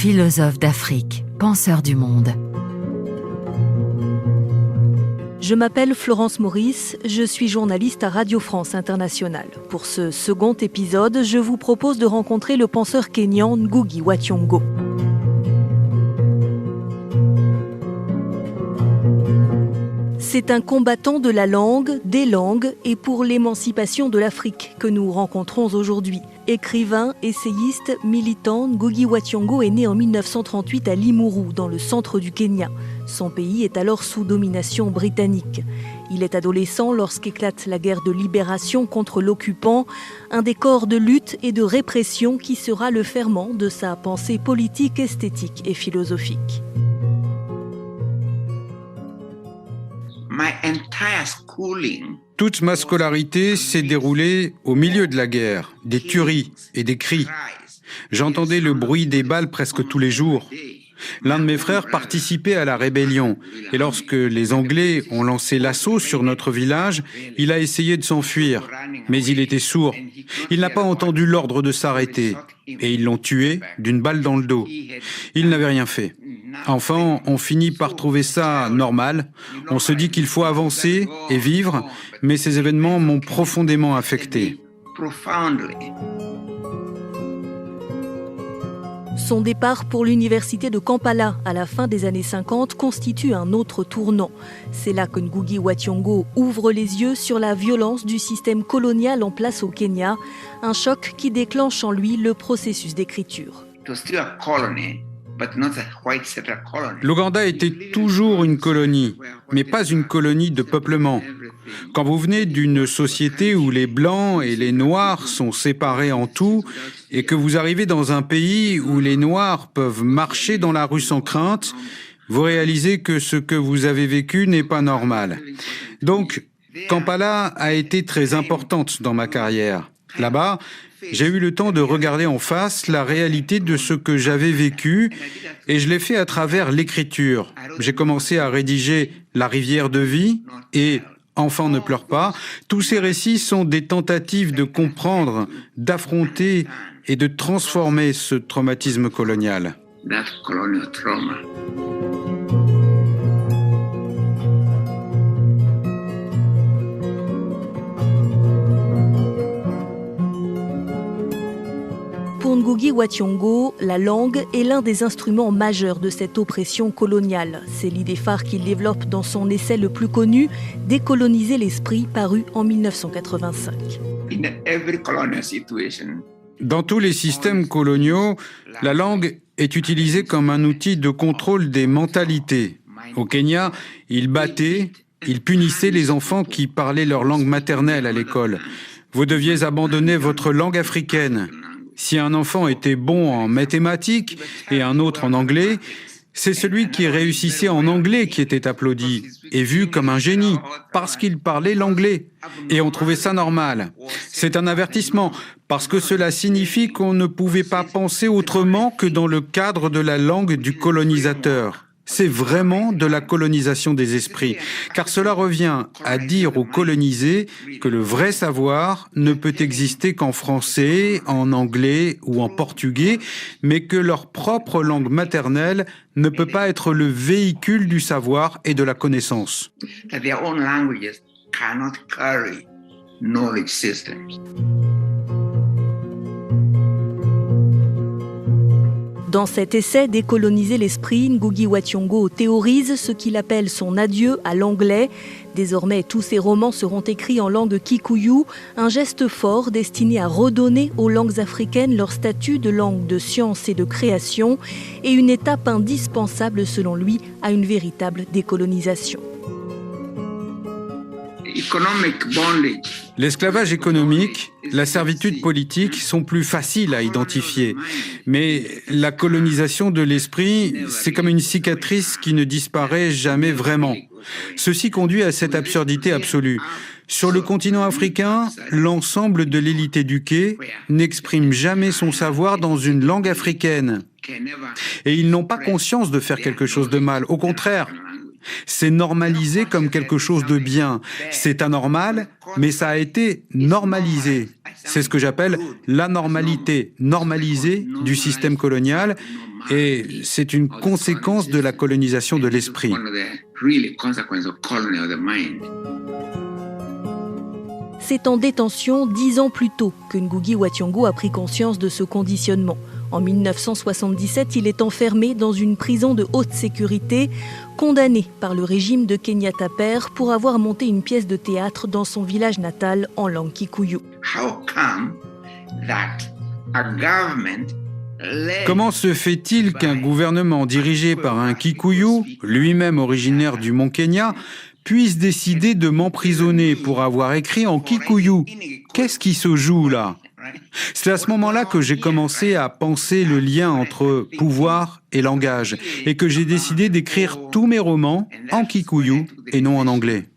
philosophe d'Afrique, penseur du monde. Je m'appelle Florence Maurice, je suis journaliste à Radio France Internationale. Pour ce second épisode, je vous propose de rencontrer le penseur kényan Ngugi wa Thiong'o. C'est un combattant de la langue, des langues et pour l'émancipation de l'Afrique que nous rencontrons aujourd'hui. Écrivain, essayiste, militant, Ngugi wa Thiong'o est né en 1938 à Limuru, dans le centre du Kenya. Son pays est alors sous domination britannique. Il est adolescent lorsqu'éclate la guerre de libération contre l'occupant, un décor de lutte et de répression qui sera le ferment de sa pensée politique, esthétique et philosophique. Toute ma scolarité s'est déroulée au milieu de la guerre, des tueries et des cris. J'entendais le bruit des balles presque tous les jours. L'un de mes frères participait à la rébellion et lorsque les Anglais ont lancé l'assaut sur notre village, il a essayé de s'enfuir, mais il était sourd. Il n'a pas entendu l'ordre de s'arrêter et ils l'ont tué d'une balle dans le dos. Il n'avait rien fait. Enfin, on finit par trouver ça normal. On se dit qu'il faut avancer et vivre, mais ces événements m'ont profondément affecté. Son départ pour l'université de Kampala à la fin des années 50 constitue un autre tournant. C'est là que Ngugi wa Thiong'o ouvre les yeux sur la violence du système colonial en place au Kenya, un choc qui déclenche en lui le processus d'écriture. L'Ouganda était toujours une colonie, mais pas une colonie de peuplement. Quand vous venez d'une société où les Blancs et les Noirs sont séparés en tout, et que vous arrivez dans un pays où les Noirs peuvent marcher dans la rue sans crainte, vous réalisez que ce que vous avez vécu n'est pas normal. Donc, Kampala a été très importante dans ma carrière. Là-bas, j'ai eu le temps de regarder en face la réalité de ce que j'avais vécu et je l'ai fait à travers l'écriture. J'ai commencé à rédiger La rivière de vie et Enfant ne pleure pas. Tous ces récits sont des tentatives de comprendre, d'affronter et de transformer ce traumatisme colonial. Pour Ngugi wa Thiong'o, la langue est l'un des instruments majeurs de cette oppression coloniale. C'est l'idée phare qu'il développe dans son essai le plus connu, Décoloniser l'esprit, paru en 1985. Dans tous les systèmes coloniaux, la langue est utilisée comme un outil de contrôle des mentalités. Au Kenya, ils battaient, ils punissaient les enfants qui parlaient leur langue maternelle à l'école. Vous deviez abandonner votre langue africaine. Si un enfant était bon en mathématiques et un autre en anglais, c'est celui qui réussissait en anglais qui était applaudi et vu comme un génie parce qu'il parlait l'anglais. Et on trouvait ça normal. C'est un avertissement parce que cela signifie qu'on ne pouvait pas penser autrement que dans le cadre de la langue du colonisateur. C'est vraiment de la colonisation des esprits, car cela revient à dire aux colonisés que le vrai savoir ne peut exister qu'en français, en anglais ou en portugais, mais que leur propre langue maternelle ne peut pas être le véhicule du savoir et de la connaissance. Dans cet essai Décoloniser l'esprit, Ngugi wa Thiong'o théorise ce qu'il appelle son adieu à l'anglais. Désormais, tous ses romans seront écrits en langue kikuyu, un geste fort destiné à redonner aux langues africaines leur statut de langue de science et de création, et une étape indispensable selon lui à une véritable décolonisation. L'esclavage économique, la servitude politique sont plus faciles à identifier. Mais la colonisation de l'esprit, c'est comme une cicatrice qui ne disparaît jamais vraiment. Ceci conduit à cette absurdité absolue. Sur le continent africain, l'ensemble de l'élite éduquée n'exprime jamais son savoir dans une langue africaine. Et ils n'ont pas conscience de faire quelque chose de mal. Au contraire, C'est normalisé comme quelque chose de bien. C'est anormal, mais ça a été normalisé. C'est ce que j'appelle l'anormalité normalisée du système colonial et c'est une conséquence de la colonisation de l'esprit. C'est en détention 10 ans plus tôt que Ngugi wa Thiong'o a pris conscience de ce conditionnement. En 1977, il est enfermé dans une prison de haute sécurité, condamné par le régime de Kenyatta Père pour avoir monté une pièce de théâtre dans son village natal en langue kikuyu. Comment se fait-il qu'un gouvernement dirigé par un Kikuyu, lui-même originaire du Mont Kenya, puisse décider de m'emprisonner pour avoir écrit en Kikuyu? Qu'est-ce qui se joue là? C'est à ce moment-là que j'ai commencé à penser le lien entre pouvoir et langage et que j'ai décidé d'écrire tous mes romans en Kikuyu et non en anglais.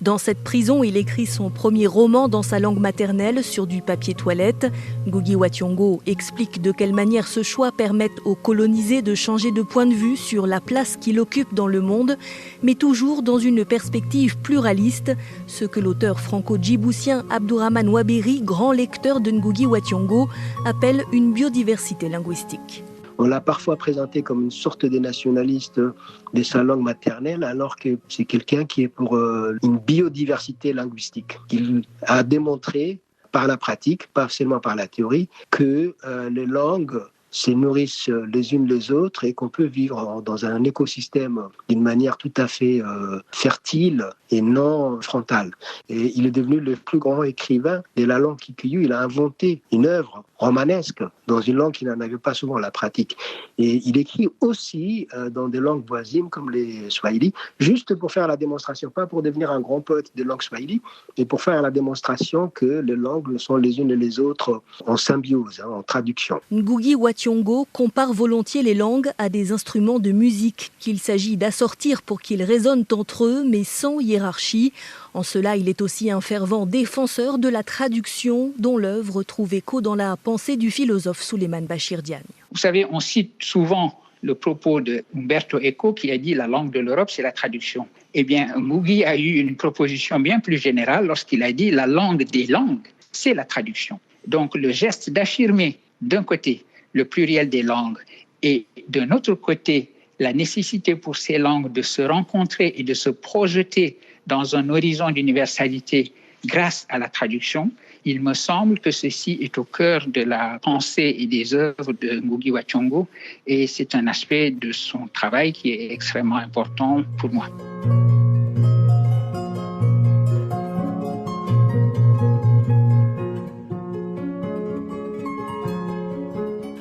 Dans cette prison, il écrit son premier roman dans sa langue maternelle sur du papier toilette. Ngugi wa Thiong'o explique de quelle manière ce choix permet aux colonisés de changer de point de vue sur la place qu'il occupe dans le monde, mais toujours dans une perspective pluraliste, ce que l'auteur franco-djiboutien Abdourahmane Waberi, grand lecteur de Ngugi wa Thiong'o, appelle une biodiversité linguistique. On l'a parfois présenté comme une sorte de nationaliste de sa langue maternelle, alors que c'est quelqu'un qui est pour une biodiversité linguistique. Il a démontré par la pratique, pas seulement par la théorie, que les langues se nourrissent les unes les autres et qu'on peut vivre dans un écosystème d'une manière tout à fait fertile et non frontale. Et il est devenu le plus grand écrivain de la langue kikuyu. Il a inventé une œuvre romanesque dans une langue qui n'en avait pas souvent la pratique. Et il écrit aussi dans des langues voisines comme les swahili, juste pour faire la démonstration, pas pour devenir un grand poète de langue swahili, mais pour faire la démonstration que les langues sont les unes et les autres en symbiose, en traduction. Ngugi wa Thiong'o compare volontiers les langues à des instruments de musique qu'il s'agit d'assortir pour qu'ils résonnent entre eux, mais sans hiérarchie. En cela, il est aussi un fervent défenseur de la traduction, dont l'œuvre trouve écho dans la pensée du philosophe Souleymane Bachir Diagne. Vous savez, on cite souvent le propos de Umberto Eco qui a dit « la langue de l'Europe, c'est la traduction ». Eh bien, Ngugi a eu une proposition bien plus générale lorsqu'il a dit « la langue des langues, c'est la traduction ». Donc, le geste d'affirmer d'un côté le pluriel des langues et d'un autre côté la nécessité pour ces langues de se rencontrer et de se projeter dans un horizon d'universalité grâce à la traduction, il me semble que ceci est au cœur de la pensée et des œuvres de Ngugi wa Thiong'o et c'est un aspect de son travail qui est extrêmement important pour moi.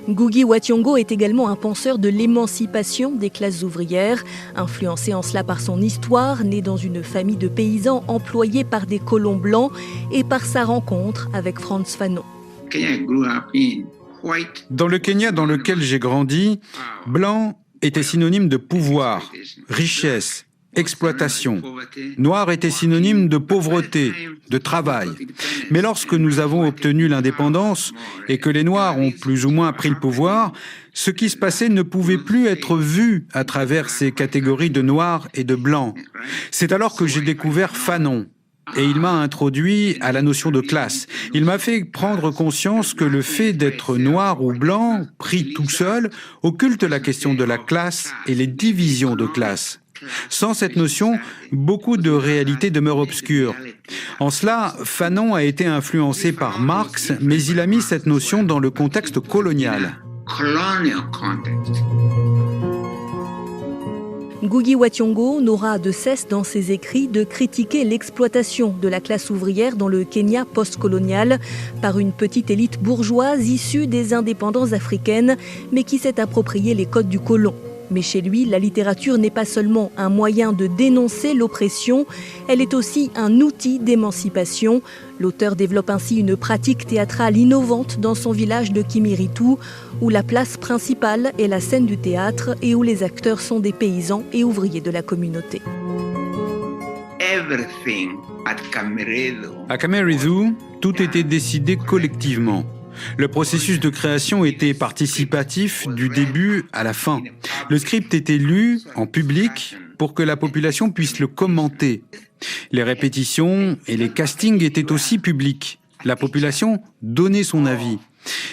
Ngugi wa Thiong'o est également un penseur de l'émancipation des classes ouvrières, influencé en cela par son histoire, né dans une famille de paysans employés par des colons blancs et par sa rencontre avec Frantz Fanon. Dans le Kenya dans lequel j'ai grandi, blanc était synonyme de pouvoir, richesse, exploitation. Noir était synonyme de pauvreté, de travail. Mais lorsque nous avons obtenu l'indépendance et que les Noirs ont plus ou moins pris le pouvoir, ce qui se passait ne pouvait plus être vu à travers ces catégories de Noirs et de Blancs. C'est alors que j'ai découvert Fanon. Et il m'a introduit à la notion de classe. Il m'a fait prendre conscience que le fait d'être noir ou blanc, pris tout seul, occulte la question de la classe et les divisions de classe. Sans cette notion, beaucoup de réalités demeurent obscures. En cela, Fanon a été influencé par Marx, mais il a mis cette notion dans le contexte colonial. Ngugi wa Thiong'o n'aura de cesse dans ses écrits de critiquer l'exploitation de la classe ouvrière dans le Kenya post-colonial par une petite élite bourgeoise issue des indépendances africaines, mais qui s'est approprié les codes du colon. Mais chez lui, la littérature n'est pas seulement un moyen de dénoncer l'oppression, elle est aussi un outil d'émancipation. L'auteur développe ainsi une pratique théâtrale innovante dans son village de Kimiritu, où la place principale est la scène du théâtre et où les acteurs sont des paysans et ouvriers de la communauté. À Kameredu, tout était décidé collectivement. Le processus de création était participatif du début à la fin. Le script était lu en public pour que la population puisse le commenter. Les répétitions et les castings étaient aussi publics. La population donnait son avis.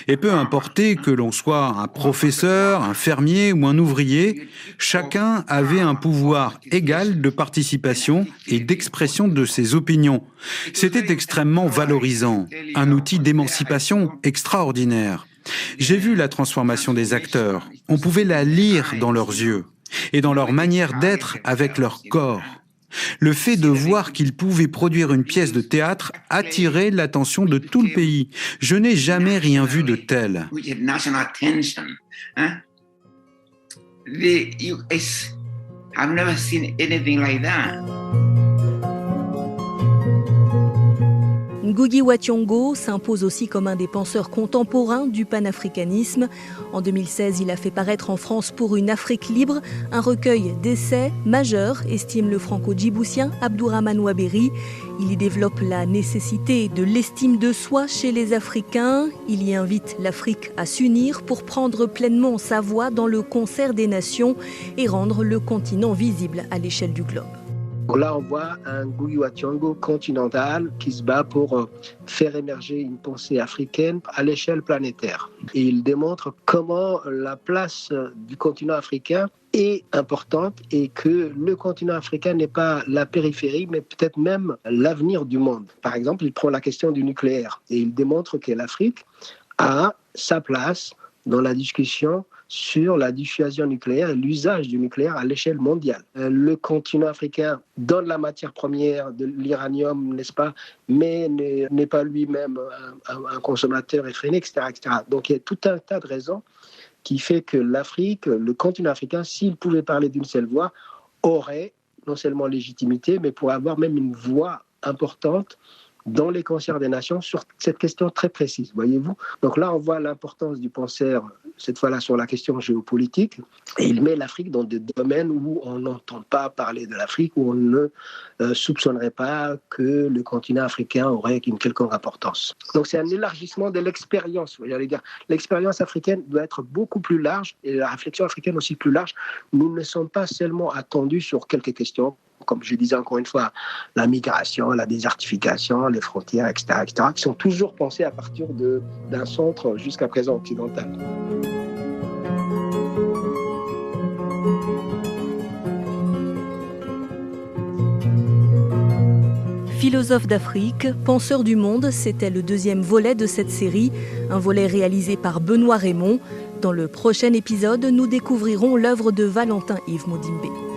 Et peu importait que l'on soit un professeur, un fermier ou un ouvrier, chacun avait un pouvoir égal de participation et d'expression de ses opinions. C'était extrêmement valorisant, un outil d'émancipation extraordinaire. J'ai vu la transformation des acteurs. On pouvait la lire dans leurs yeux et dans leur manière d'être avec leur corps. Le fait de voir qu'ils pouvaient produire une pièce de théâtre attirait l'attention de tout le pays. Je n'ai jamais rien vu de tel. Ngugi wa Thiong'o s'impose aussi comme un des penseurs contemporains du panafricanisme. En 2016, il a fait paraître en France Pour une Afrique libre un recueil d'essais majeurs, estime le franco-djiboutien Abdourahmane Waberi. Il y développe la nécessité de l'estime de soi chez les Africains. Il y invite l'Afrique à s'unir pour prendre pleinement sa voix dans le concert des nations et rendre le continent visible à l'échelle du globe. Là, on voit un Ngugi wa Thiong'o continental qui se bat pour faire émerger une pensée africaine à l'échelle planétaire. Et il démontre comment la place du continent africain est importante et que le continent africain n'est pas la périphérie, mais peut-être même l'avenir du monde. Par exemple, il prend la question du nucléaire et il démontre que l'Afrique a sa place dans la discussion sur la dissuasion nucléaire et l'usage du nucléaire à l'échelle mondiale. Le continent africain donne la matière première de l'uranium, n'est-ce pas, mais n'est pas lui-même un consommateur effréné, etc., etc. Donc il y a tout un tas de raisons qui fait que l'Afrique, le continent africain, s'il pouvait parler d'une seule voix, aurait non seulement légitimité, mais pourrait avoir même une voix importante dans les concerts des nations sur cette question très précise, voyez-vous. Donc là, on voit l'importance du penseur, cette fois-là sur la question géopolitique, et il met l'Afrique dans des domaines où on n'entend pas parler de l'Afrique, où on ne soupçonnerait pas que le continent africain aurait une quelconque importance. Donc c'est un élargissement de l'expérience, j'allais dire. L'expérience africaine doit être beaucoup plus large, et la réflexion africaine aussi plus large. Nous ne sommes pas seulement attendus sur quelques questions, comme je disais encore une fois, la migration, la désertification, les frontières, etc., qui sont toujours pensées à partir d'un centre jusqu'à présent occidental. Philosophe d'Afrique, penseur du monde, c'était le deuxième volet de cette série, un volet réalisé par Benoît Raymond. Dans le prochain épisode, nous découvrirons l'œuvre de Valentin Yves Modimbe.